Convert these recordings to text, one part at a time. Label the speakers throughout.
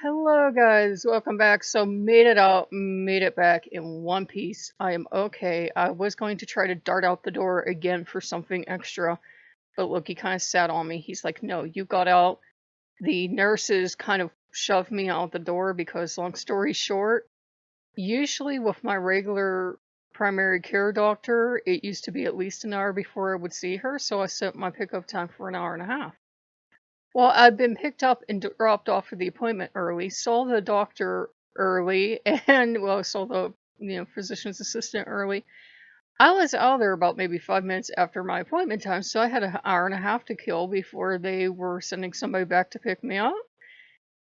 Speaker 1: Hello guys, welcome back. So made it out, made it back in one piece. I am okay. I was going to try to dart out the door again for something extra, but Loki kind of sat on me. He's like, "No, you got out." The nurses kind of shoved me out the door because, long story short, usually with my regular primary care doctor, it used to be at least an hour before I would see her, so I set my pickup time for an hour and a half. Well, I've been picked up and dropped off for the appointment early, saw the doctor early, and well, saw the physician's assistant early. I was out there about maybe 5 minutes after my appointment time, so I had an hour and a half to kill before they were sending somebody back to pick me up.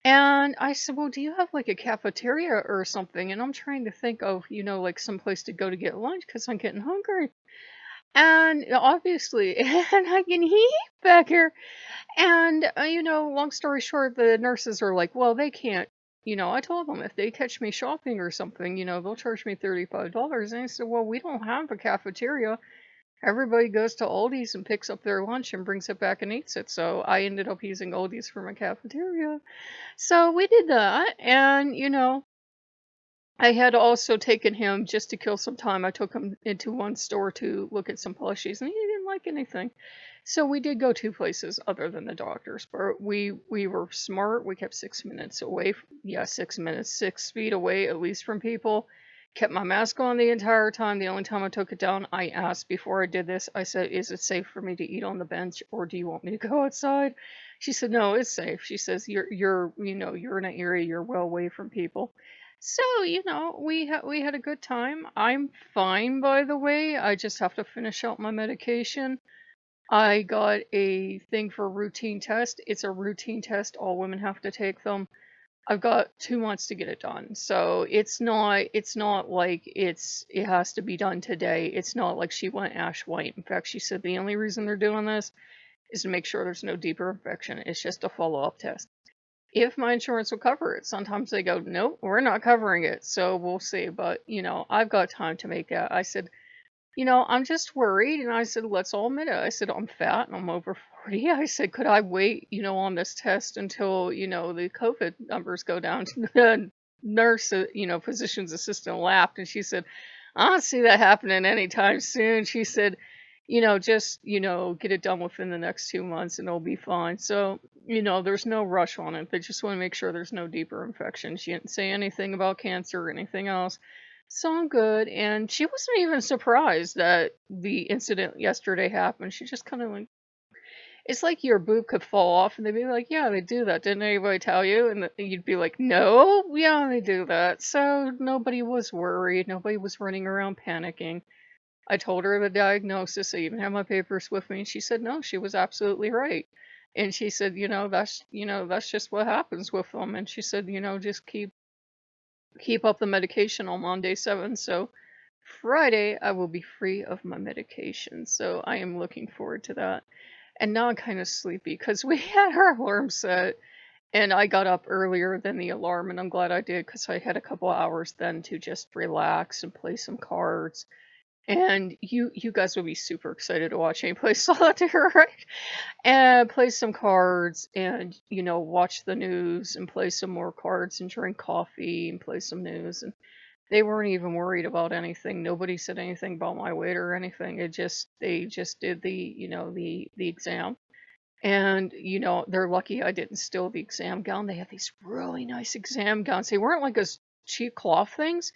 Speaker 1: And I said, "Well, do you have like a cafeteria or something?" And I'm trying to think of, like some place to go to get lunch because I'm getting hungry. And obviously, and I can hear back here. And, long story short, the nurses are like, "Well, they can't." I told them if they catch me shopping or something, they'll charge me $35. And I said, "Well, we don't have a cafeteria. Everybody goes to Aldi's and picks up their lunch and brings it back and eats it." So I ended up using Aldi's for my cafeteria. So we did that. And, I had also taken him just to kill some time. I took him into one store to look at some plushies, and he didn't like anything. So we did go two places other than the doctor's, but we were smart. We kept 6 minutes away. Yeah, 6 minutes, 6 feet away at least from people. Kept my mask on the entire time. The only time I took it down, I asked before I did this. I said, "Is it safe for me to eat on the bench, or do you want me to go outside?" She said, "No, it's safe." She says, "You're in an area. You're well away from people." So, we had a good time. I'm fine, by the way. I just have to finish out my medication. I got a thing for a routine test. It's a routine test. All women have to take them. I've got 2 months to get it done. So it's not like it has to be done today. It's not like she went ash white. In fact, she said the only reason they're doing this is to make sure there's no deeper infection. It's just a follow-up test. If my insurance will cover it. Sometimes they go, "Nope, we're not covering it." So we'll see. But, I've got time to make that. I said, "I'm just worried." And I said, "Let's all admit it." I said, "I'm fat and I'm over 40." I said, "Could I wait, on this test until, the COVID numbers go down?" The nurse, physician's assistant laughed and she said, "I don't see that happening anytime soon." She said, "Just, get it done within the next 2 months and it'll be fine." So, there's no rush on it. They just want to make sure there's no deeper infection. She didn't say anything about cancer or anything else. So I'm good. And she wasn't even surprised that the incident yesterday happened. She just kind of like, it's like your boob could fall off and they'd be like, "Yeah, they do that. Didn't anybody tell you?" And you'd be like, "No, yeah, they do that." So nobody was worried. Nobody was running around panicking. I told her the diagnosis. I even have my papers with me. And she said, no, she was absolutely right. And she said, that's just what happens with them. And she said, just keep up the medication. I'm on day 7. So Friday, I will be free of my medication. So I am looking forward to that. And now I'm kind of sleepy because we had our alarm set and I got up earlier than the alarm. And I'm glad I did because I had a couple hours then to just relax and play some cards. And you guys will be super excited to watch me play solitaire, right? And play some cards and, watch the news and play some more cards and drink coffee and play some news. And they weren't even worried about anything. Nobody said anything about my weight or anything. They just did the exam. And, they're lucky I didn't steal the exam gown. They have these really nice exam gowns. They weren't like those cheap cloth things.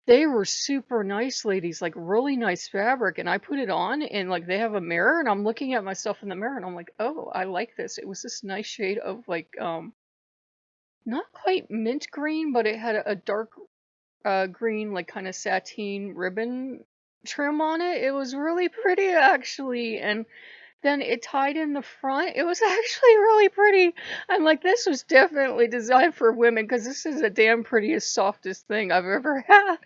Speaker 1: They were super nice ladies, like really nice fabric. And I put it on and like they have a mirror and I'm looking at myself in the mirror and I'm like, "Oh, I like this." It was this nice shade of like not quite mint green, but it had a dark green, like kind of sateen ribbon trim on it. It was really pretty actually. And then it tied in the front. It was actually really pretty. I'm like, this was definitely designed for women because this is the damn prettiest, softest thing I've ever had.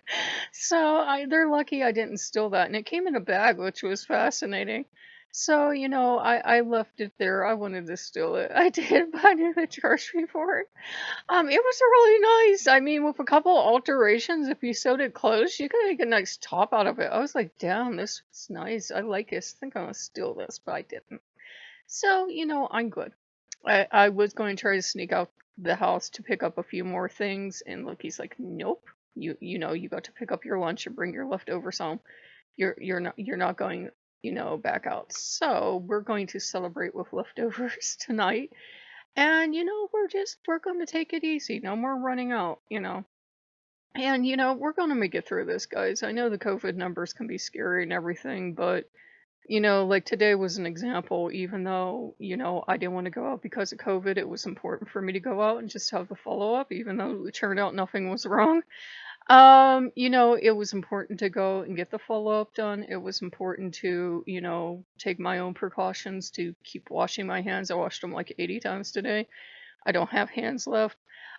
Speaker 1: So they're lucky I didn't steal that. And it came in a bag, which was fascinating. So, I left it there. I wanted to steal it. I did, but I knew they charged me for it. It was really nice. I mean, with a couple alterations, if you sewed it close, you could make a nice top out of it. I was like, damn, this is nice. I like this. I think I'm gonna steal this, but I didn't. So, I'm good. I was going to try to sneak out the house to pick up a few more things, and Loki's like, nope. You got to pick up your lunch and bring your leftovers home. You're not going, back out. So we're going to celebrate with leftovers tonight. And we're going to take it easy. No more running out. And we're going to make it through this, guys. I know the COVID numbers can be scary and everything, but like today was an example. Even though I didn't want to go out because of COVID, it was important for me to go out and just have the follow up, even though it turned out nothing was wrong. It was important to go and get the follow-up done. It was important to, take my own precautions to keep washing my hands. I washed them like 80 times today. I don't have hands left.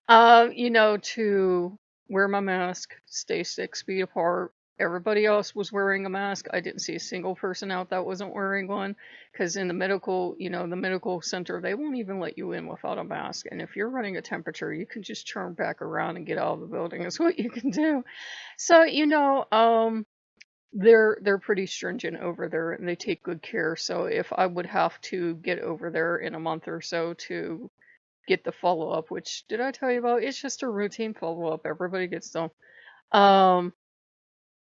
Speaker 1: To wear my mask, stay 6 feet apart. Everybody else was wearing a mask. I didn't see a single person out that wasn't wearing one. Because in the medical center, they won't even let you in without a mask. And if you're running a temperature, you can just turn back around and get out of the building. Is what you can do. So, they're pretty stringent over there and they take good care. So if I would have to get over there in a month or so to get the follow-up, which did I tell you about? It's just a routine follow-up. Everybody gets them. Um,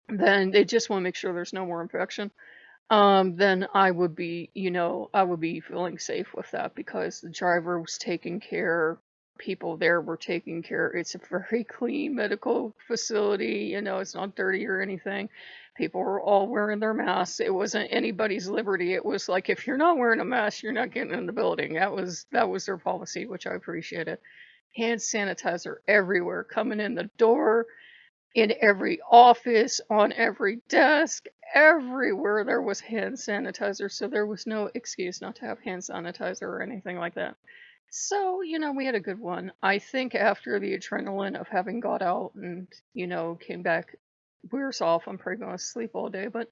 Speaker 1: then they just want to make sure there's no more infection. Then I would be feeling safe with that because the driver was taking care, people there were taking care. It's a very clean medical facility, it's not dirty or anything. People were all wearing their masks. It wasn't anybody's liberty. It was like, if you're not wearing a mask, you're not getting in the building. That was their policy, which I appreciated. Hand sanitizer everywhere, coming in the door, in every office, on every desk, everywhere there was hand sanitizer, so there was no excuse not to have hand sanitizer or anything like that. So, we had a good one. I think after the adrenaline of having got out and, came back, wears off, I'm probably going to sleep all day, but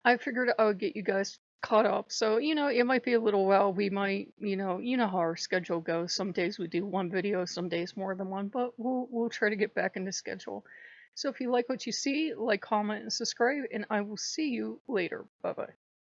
Speaker 1: I figured I would get you guys caught up. So, it might be a little while. We might, how our schedule goes. Some days we do one video, some days more than one, but we'll try to get back into schedule. So if you like what you see, like, comment, and subscribe, and I will see you later. Bye bye.